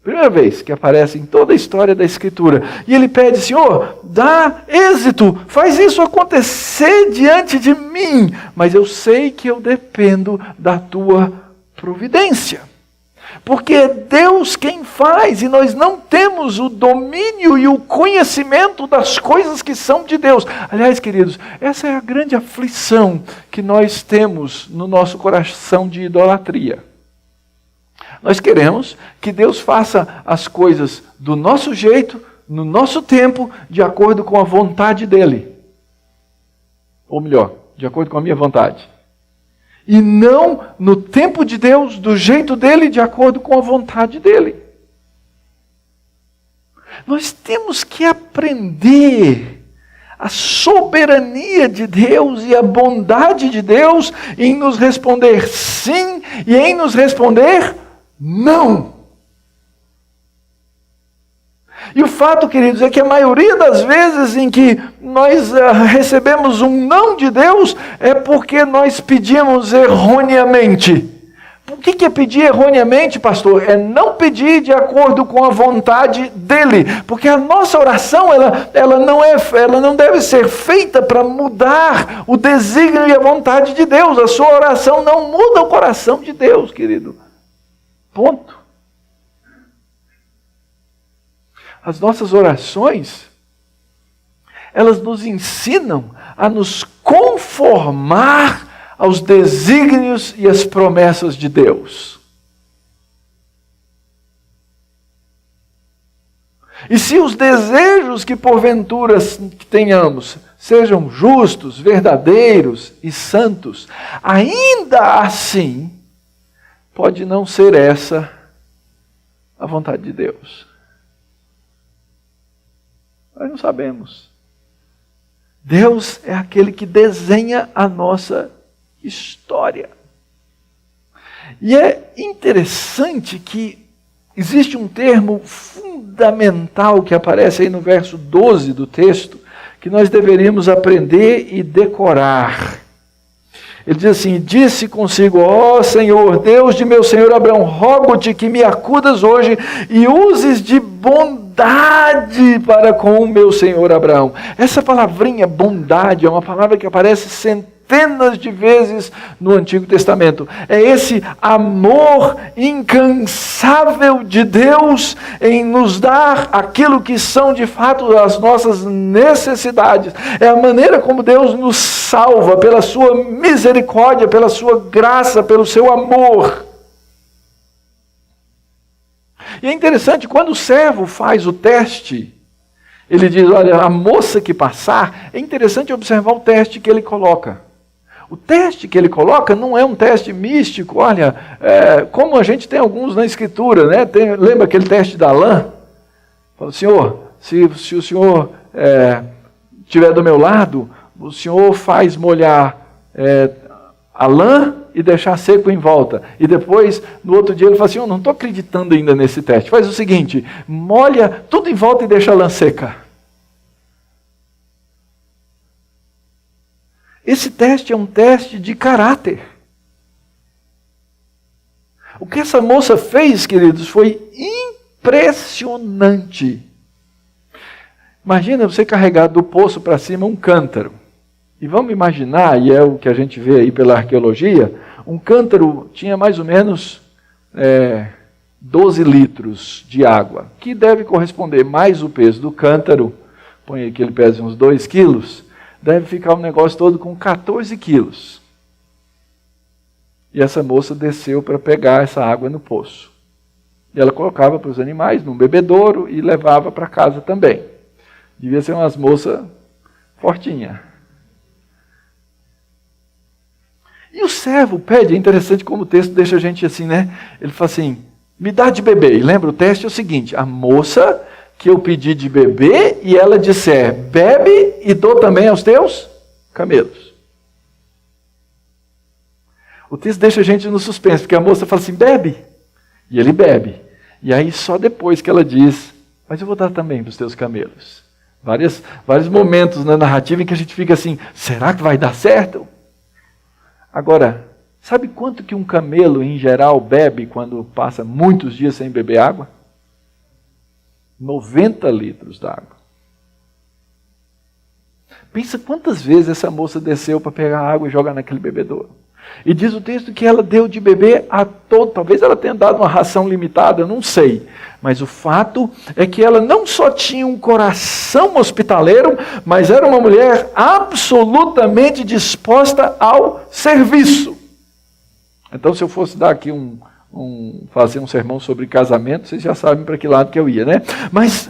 Primeira vez que aparece em toda a história da Escritura. E ele pede: Senhor, dá êxito, faz isso acontecer diante de mim. Mas eu sei que eu dependo da tua providência. Porque é Deus quem faz e nós não temos o domínio e o conhecimento das coisas que são de Deus. Aliás, queridos, essa é a grande aflição que nós temos no nosso coração de idolatria. Nós queremos que Deus faça as coisas do nosso jeito, no nosso tempo, de acordo com a vontade dEle. Ou melhor, de acordo com a minha vontade. E não no tempo de Deus, do jeito dEle, de acordo com a vontade dEle. Nós temos que aprender a soberania de Deus e a bondade de Deus em nos responder sim e em nos responder não. E o fato, queridos, é que a maioria das vezes em que nós recebemos um não de Deus é porque nós pedimos erroneamente. O que é pedir erroneamente, pastor? É não pedir de acordo com a vontade dEle. Porque a nossa oração, ela não deve ser feita para mudar o desígnio e a vontade de Deus. A sua oração não muda o coração de Deus, querido. Ponto. As nossas orações, elas nos ensinam a nos conformar aos desígnios e às promessas de Deus. E se os desejos que porventura tenhamos sejam justos, verdadeiros e santos, ainda assim, pode não ser essa a vontade de Deus. Nós não sabemos. Deus é aquele que desenha a nossa história. E é interessante que existe um termo fundamental que aparece aí no verso 12 do texto, que nós deveríamos aprender e decorar. Ele diz assim: disse consigo, ó Senhor, Deus de meu senhor Abraão, rogo-te que me acudas hoje e uses de bondade para com o meu senhor Abraão. Essa palavrinha bondade é uma palavra que aparece centenas de vezes no Antigo Testamento. É esse amor incansável de Deus em nos dar aquilo que são de fato as nossas necessidades. É a maneira como Deus nos salva pela sua misericórdia, pela sua graça, pelo seu amor. E é interessante, quando o servo faz o teste, ele diz, olha, a moça que passar, é interessante observar o teste que ele coloca. O teste que ele coloca não é um teste místico, olha, como a gente tem alguns na Escritura, né? Lembra aquele teste da lã? Fala, Senhor, se o Senhor estiver do meu lado, o Senhor faz molhar a lã e deixar seco em volta. E depois, no outro dia, ele fala assim, eu não estou acreditando ainda nesse teste. Faz o seguinte, molha tudo em volta e deixa a lã seca. Esse teste é um teste de caráter. O que essa moça fez, queridos, foi impressionante. Imagina você carregar do poço para cima um cântaro. E vamos imaginar, e é o que a gente vê aí pela arqueologia, um cântaro tinha mais ou menos 12 litros de água, que deve corresponder mais o peso do cântaro, põe aí que ele pesa uns 2 quilos, deve ficar um negócio todo com 14 quilos. E essa moça desceu para pegar essa água no poço. E ela colocava para os animais num bebedouro e levava para casa também. Devia ser umas moças fortinhas. E o servo pede, é interessante como o texto deixa a gente assim, né? Ele fala assim, me dá de beber. E lembra, o teste é o seguinte, a moça que eu pedi de beber e ela disser, bebe e dou também aos teus camelos. O texto deixa a gente no suspense, porque a moça fala assim, bebe. E ele bebe. E aí só depois que ela diz, mas eu vou dar também para os teus camelos. Vários momentos na narrativa em que a gente fica assim, será que vai dar certo? Agora, sabe quanto que um camelo em geral bebe quando passa muitos dias sem beber água? 90 litros d'água. Pensa quantas vezes essa moça desceu para pegar água e jogar naquele bebedouro. E diz o texto que ela deu de beber a todo. Talvez ela tenha dado uma ração limitada, eu não sei. Mas o fato é que ela não só tinha um coração hospitaleiro, mas era uma mulher absolutamente disposta ao serviço. Então, se eu fosse dar aqui um fazer um sermão sobre casamento, vocês já sabem para que lado que eu ia, né? Mas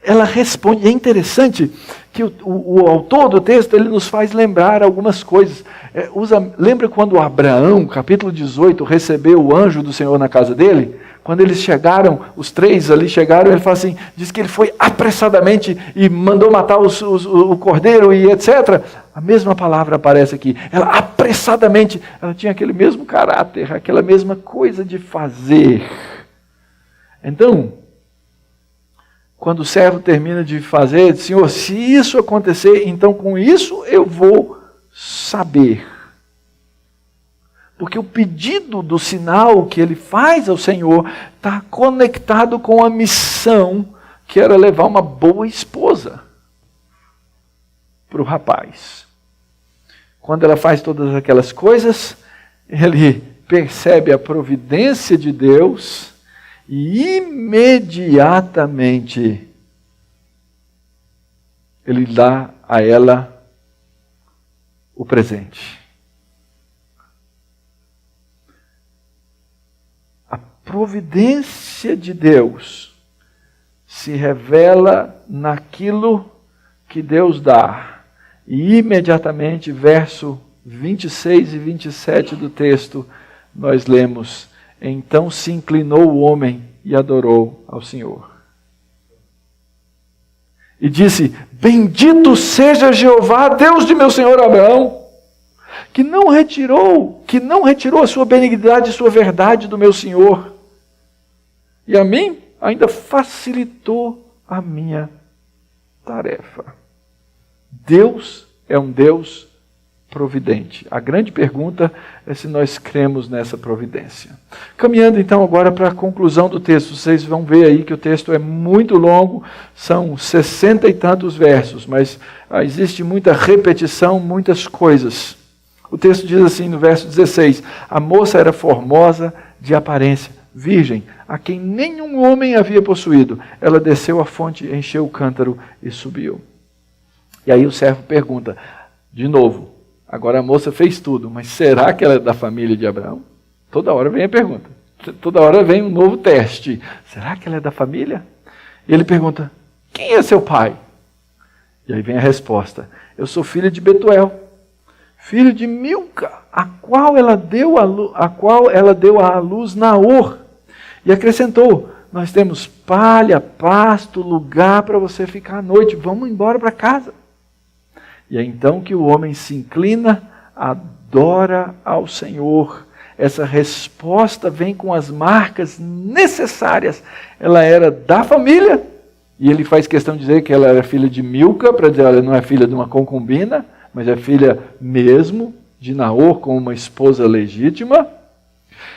ela responde, é interessante que o autor do texto, ele nos faz lembrar algumas coisas. Lembra quando Abraão, capítulo 18, recebeu o anjo do Senhor na casa dele? Quando eles chegaram, os três ali chegaram, ele fala assim, diz que ele foi apressadamente e mandou matar o cordeiro e etc. A mesma palavra aparece aqui. Ela apressadamente, ela tinha aquele mesmo caráter, aquela mesma coisa de fazer. Então, quando o servo termina de fazer, diz, Senhor, se isso acontecer, então com isso eu vou saber. Porque o pedido do sinal que ele faz ao Senhor está conectado com a missão que era levar uma boa esposa para o rapaz. Quando ela faz todas aquelas coisas, ele percebe a providência de Deus e imediatamente ele dá a ela o presente. A providência de Deus se revela naquilo que Deus dá. E imediatamente, verso 26 e 27 do texto, nós lemos, então se inclinou o homem e adorou ao Senhor. E disse, bendito seja Jeová, Deus de meu senhor Abraão, que não retirou a sua benignidade e sua verdade do meu senhor. E a mim ainda facilitou a minha tarefa. Deus é um Deus providente. A grande pergunta é se nós cremos nessa providência. Caminhando então agora para a conclusão do texto, vocês vão ver aí que o texto é muito longo, são 60 e tantos versos, mas existe muita repetição, muitas coisas. O texto diz assim no verso 16, a moça era formosa de aparência, virgem, a quem nenhum homem havia possuído. Ela desceu à fonte, encheu o cântaro e subiu. E aí o servo pergunta, de novo, agora a moça fez tudo, mas será que ela é da família de Abraão? Toda hora vem a pergunta, toda hora vem um novo teste. Será que ela é da família? E ele pergunta, quem é seu pai? E aí vem a resposta, eu sou filha de Betuel, filho de Milca, a qual ela deu à luz Naor. E acrescentou, nós temos palha, pasto, lugar para você ficar à noite, vamos embora para casa. E é então que o homem se inclina, adora ao Senhor. Essa resposta vem com as marcas necessárias. Ela era da família, e ele faz questão de dizer que ela era filha de Milca, para dizer, ela não é filha de uma concubina, mas é filha mesmo de Naor, com uma esposa legítima.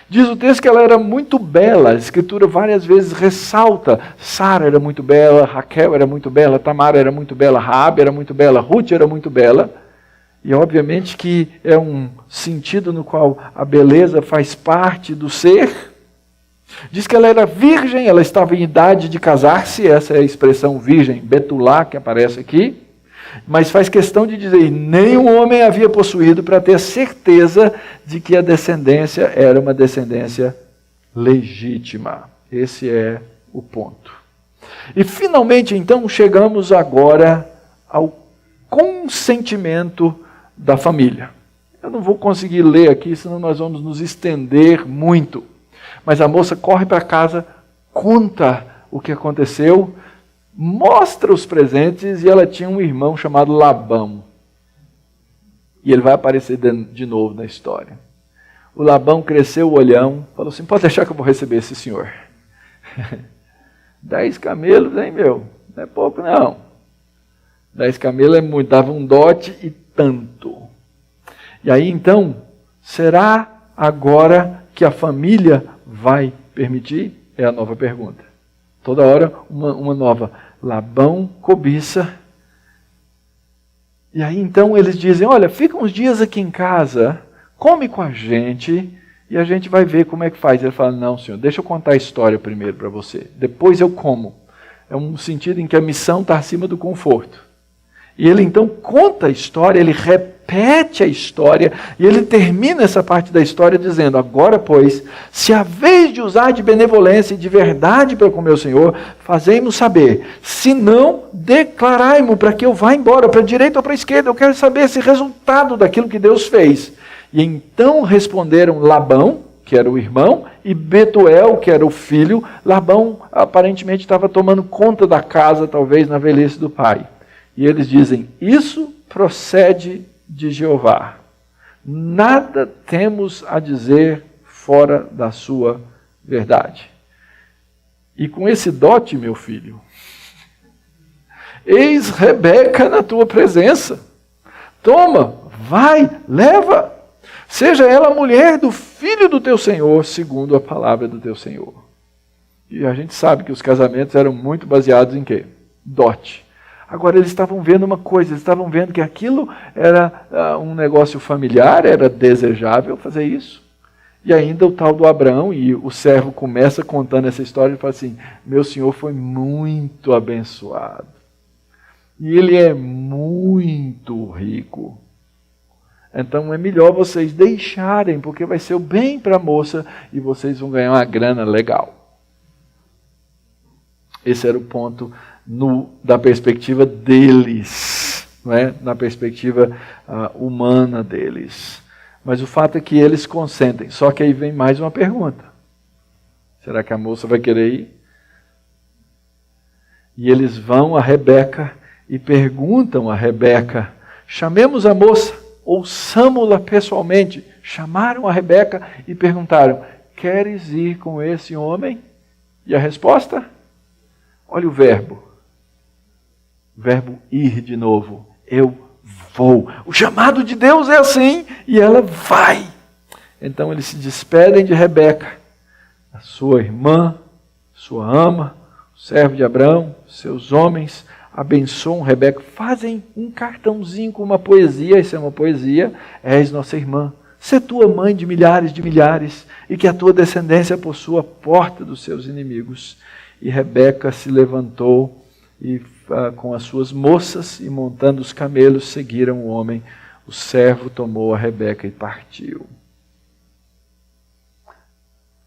Diz o texto que ela era muito bela, a Escritura várias vezes ressalta, Sara era muito bela, Raquel era muito bela, Tamar era muito bela, Raabe era muito bela, Ruth era muito bela, e obviamente que é um sentido no qual a beleza faz parte do ser. Diz que ela era virgem, ela estava em idade de casar-se, essa é a expressão virgem, betulá, que aparece aqui, mas faz questão de dizer, nenhum homem havia possuído para ter certeza de que a descendência era uma descendência legítima. Esse é o ponto. E finalmente, então, chegamos agora ao consentimento da família. Eu não vou conseguir ler aqui, senão nós vamos nos estender muito. Mas a moça corre para casa, conta o que aconteceu, mostra os presentes e ela tinha um irmão chamado Labão. E ele vai aparecer de novo na história. O Labão cresceu o olhão, falou assim, pode deixar que eu vou receber esse senhor. 10 camelos, hein, meu? Não é pouco, não. 10 camelos é muito, dava um dote e tanto. E aí, então, será agora que a família vai permitir? É a nova pergunta. Toda hora uma nova. Labão cobiça. E aí então eles dizem, olha, fica uns dias aqui em casa, come com a gente e a gente vai ver como é que faz. Ele fala, não senhor, deixa eu contar a história primeiro para você, depois eu como. É um sentido em que a missão está acima do conforto. E ele então conta a história, ele repete repete a história e ele termina essa parte da história dizendo: agora, pois, se a vez de usar de benevolência e de verdade para com meu Senhor, fazei-mo saber, se não, declarai-mo para que eu vá embora, para a direita ou para a esquerda. Eu quero saber esse resultado daquilo que Deus fez. E então responderam Labão, que era o irmão, e Betuel, que era o filho. Labão aparentemente estava tomando conta da casa, talvez na velhice do pai. E eles dizem: isso procede de Jeová. Nada temos a dizer fora da sua verdade. E com esse dote, meu filho, eis Rebeca na tua presença. Toma, vai, leva. Seja ela a mulher do filho do teu Senhor, segundo a palavra do teu Senhor. E a gente sabe que os casamentos eram muito baseados em quê? Dote. Agora eles estavam vendo uma coisa, eles estavam vendo que aquilo era um negócio familiar, era desejável fazer isso. E ainda o tal do Abraão, e o servo começa contando essa história e fala assim: meu senhor foi muito abençoado. E ele é muito rico. Então é melhor vocês deixarem, porque vai ser o bem para a moça e vocês vão ganhar uma grana legal. Esse era o ponto da perspectiva deles, não é? Na perspectiva humana deles. Mas o fato é que eles consentem. Só que aí vem mais uma pergunta. Será que a moça vai querer ir? E eles vão a Rebeca e perguntam a Rebeca: chamemos a moça, ouçamo-la pessoalmente. Chamaram a Rebeca e perguntaram: queres ir com esse homem? E a resposta? Olha o verbo ir de novo. Eu vou. O chamado de Deus é assim, e ela vai. Então eles se despedem de Rebeca, a sua irmã, sua ama, o servo de Abraão, seus homens, abençoam Rebeca, fazem um cartãozinho com uma poesia. Isso é uma poesia: és nossa irmã, sê tua mãe de milhares, e que a tua descendência possua a porta dos seus inimigos. E Rebeca se levantou e com as suas moças, e montando os camelos, seguiram o homem. O servo tomou a Rebeca e partiu.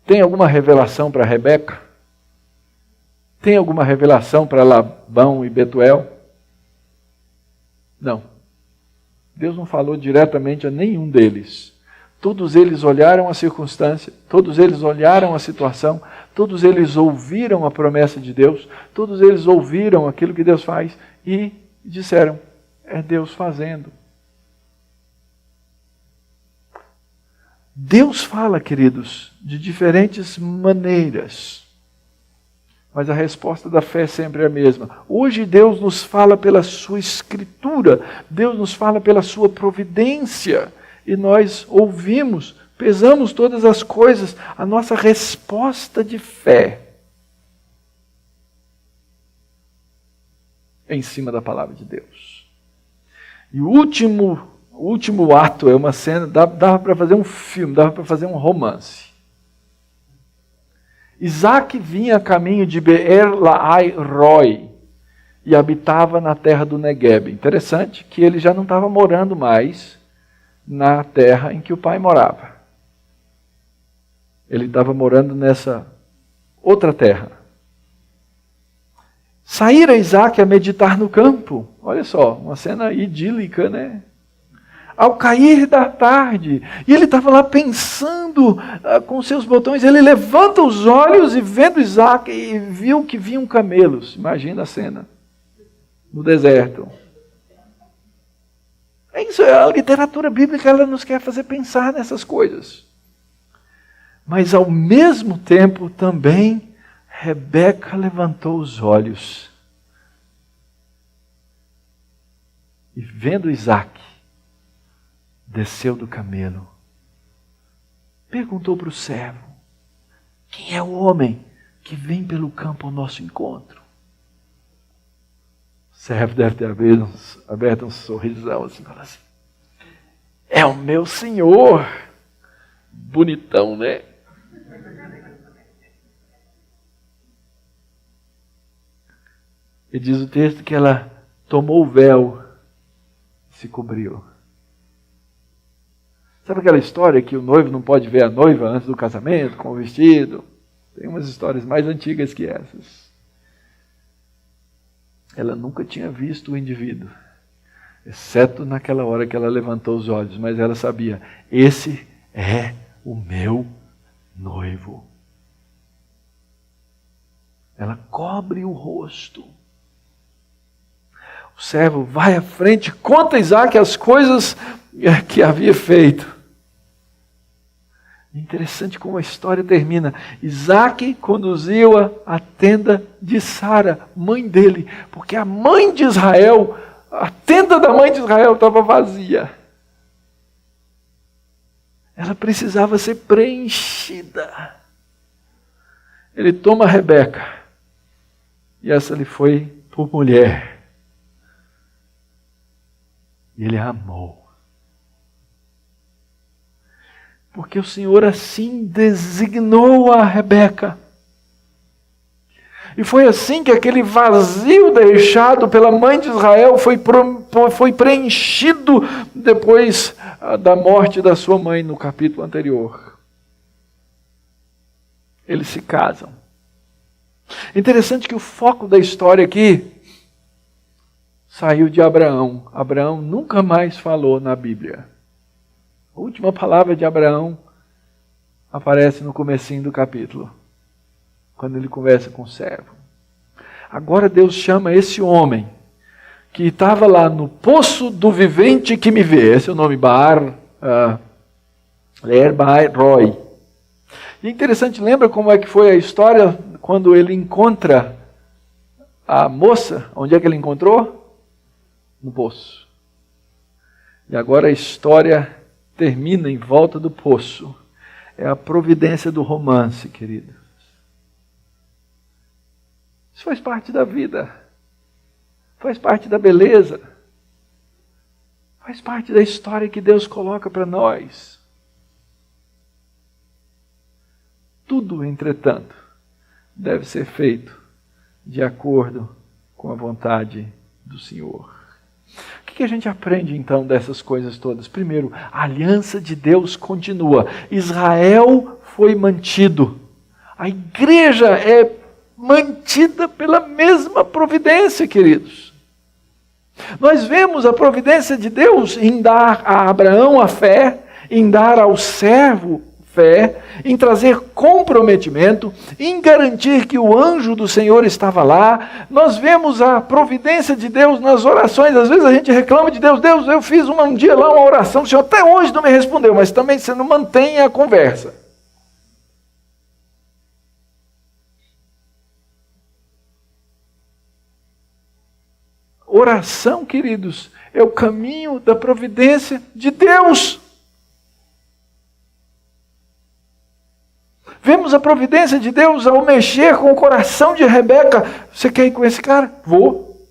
Tem alguma revelação para Rebeca? Tem alguma revelação para Labão e Betuel? Não. Deus não falou diretamente a nenhum deles. Todos eles olharam a circunstância, todos eles olharam a situação, todos eles ouviram a promessa de Deus, todos eles ouviram aquilo que Deus faz e disseram: é Deus fazendo. Deus fala, queridos, de diferentes maneiras, mas a resposta da fé é sempre a mesma. Hoje Deus nos fala pela sua escritura, Deus nos fala pela sua providência, e nós ouvimos, pesamos todas as coisas, a nossa resposta de fé em cima da palavra de Deus. E o último ato é uma cena, dava para fazer um filme, dava para fazer um romance. Isaac vinha a caminho de Beer-Lahai-Roi e habitava na terra do Negueb. Interessante que ele já não estava morando mais na terra em que o pai morava. Ele estava morando nessa outra terra. Saíra Isaac a meditar no campo. Olha só, uma cena idílica, né? Ao cair da tarde, e ele estava lá pensando com seus botões, ele levanta os olhos e vendo Isaac, e viu que vinham camelos. Imagina a cena, no deserto. É isso, a literatura bíblica, ela nos quer fazer pensar nessas coisas. Mas ao mesmo tempo também, Rebeca levantou os olhos, e vendo Isaac, desceu do camelo, perguntou para o servo: quem é o homem que vem pelo campo ao nosso encontro? O servo deve ter aberto um sorrisão assim, falando assim: é o meu senhor. Bonitão, né? E diz o texto que ela tomou o véu e se cobriu. Sabe aquela história que o noivo não pode ver a noiva antes do casamento, com o vestido? Tem umas histórias mais antigas que essas. Ela nunca tinha visto o indivíduo, exceto naquela hora que ela levantou os olhos, mas ela sabia, esse é o meu noivo. Ela cobre o rosto. O servo vai à frente, conta a Isaac as coisas que havia feito. Interessante como a história termina. Isaac conduziu-a à tenda de Sara, mãe dele, porque a mãe de Israel, a tenda da mãe de Israel estava vazia. Ela precisava ser preenchida. Ele toma Rebeca, e essa lhe foi por mulher. E ele a amou. Porque o Senhor assim designou a Rebeca. E foi assim que aquele vazio deixado pela mãe de Israel foi preenchido depois da morte da sua mãe no capítulo anterior. Eles se casam. Interessante que o foco da história aqui saiu de Abraão. Abraão nunca mais falou na Bíblia. A última palavra de Abraão aparece no comecinho do capítulo, quando ele conversa com o servo. Agora Deus chama esse homem, que estava lá no poço do vivente que me vê. Esse é o nome Baar-Roi. E é interessante, lembra como é que foi a história quando ele encontra a moça? Onde é que ele encontrou? No poço. E agora a história termina em volta do poço. É a providência do romance, queridos. Isso faz parte da vida. Faz parte da beleza. Faz parte da história que Deus coloca para nós. Tudo, entretanto, deve ser feito de acordo com a vontade do Senhor. O que a gente aprende então dessas coisas todas? Primeiro, a aliança de Deus continua. Israel foi mantido. A igreja é mantida pela mesma providência, queridos. Nós vemos a providência de Deus em dar a Abraão a fé, em dar ao servo fé, em trazer comprometimento, em garantir que o anjo do Senhor estava lá. Nós vemos a providência de Deus nas orações. Às vezes a gente reclama de Deus. Deus, eu fiz um dia lá uma oração, o Senhor até hoje não me respondeu, mas também você não mantém a conversa. Oração, queridos, é o caminho da providência de Deus. Vemos a providência de Deus ao mexer com o coração de Rebeca. Você quer ir com esse cara? Vou.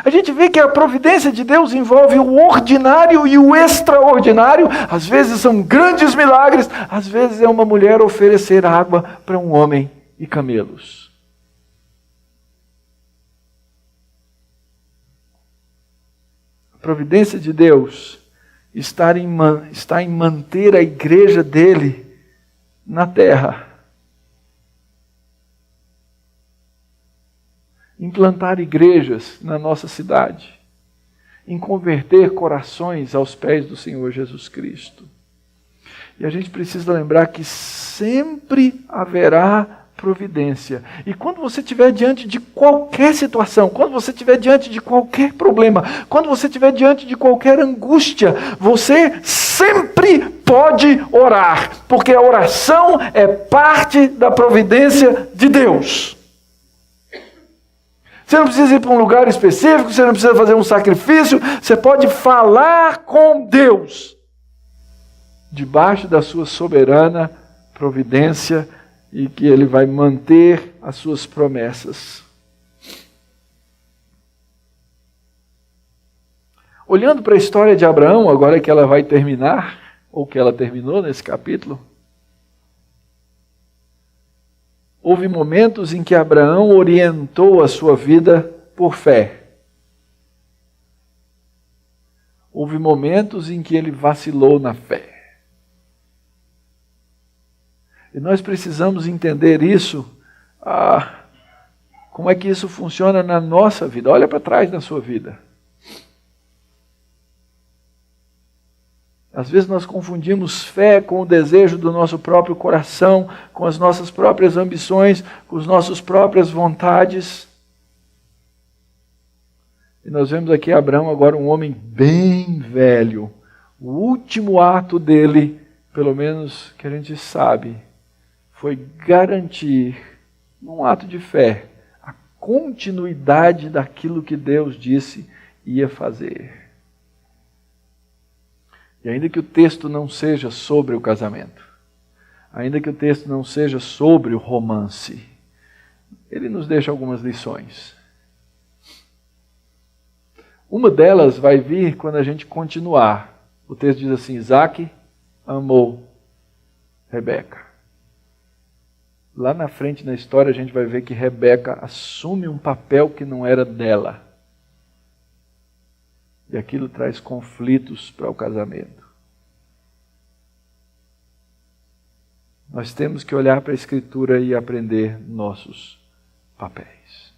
A gente vê que a providência de Deus envolve o ordinário e o extraordinário. Às vezes são grandes milagres, às vezes é uma mulher oferecer água para um homem e camelos. A providência de Deus está em manter a igreja dele na terra. Implantar igrejas na nossa cidade. Em converter corações aos pés do Senhor Jesus Cristo. E a gente precisa lembrar que sempre haverá providência. E quando você estiver diante de qualquer situação, quando você estiver diante de qualquer problema, quando você estiver diante de qualquer angústia, você sempre pode orar, porque a oração é parte da providência de Deus. Você não precisa ir para um lugar específico, você não precisa fazer um sacrifício, você pode falar com Deus, debaixo da sua soberana providência, e que Ele vai manter as suas promessas. Olhando para a história de Abraão, agora que ela vai terminar, ou que ela terminou nesse capítulo, houve momentos em que Abraão orientou a sua vida por fé. houve momentos em que ele vacilou na fé. E nós precisamos entender isso. Como é que isso funciona na nossa vida? Olha para trás na sua vida. Às vezes nós confundimos fé com o desejo do nosso próprio coração, com as nossas próprias ambições, com as nossas próprias vontades. E nós vemos aqui Abraão agora um homem bem velho. O último ato dele, pelo menos que a gente sabe, foi garantir, num ato de fé, a continuidade daquilo que Deus disse ia fazer. E ainda que o texto não seja sobre o casamento, ainda que o texto não seja sobre o romance, ele nos deixa algumas lições. Uma delas vai vir quando a gente continuar. O texto diz assim: Isaac amou Rebeca. Lá na frente na história a gente vai ver que Rebeca assume um papel que não era dela. E aquilo traz conflitos para o casamento. Nós temos que olhar para a Escritura e aprender nossos papéis.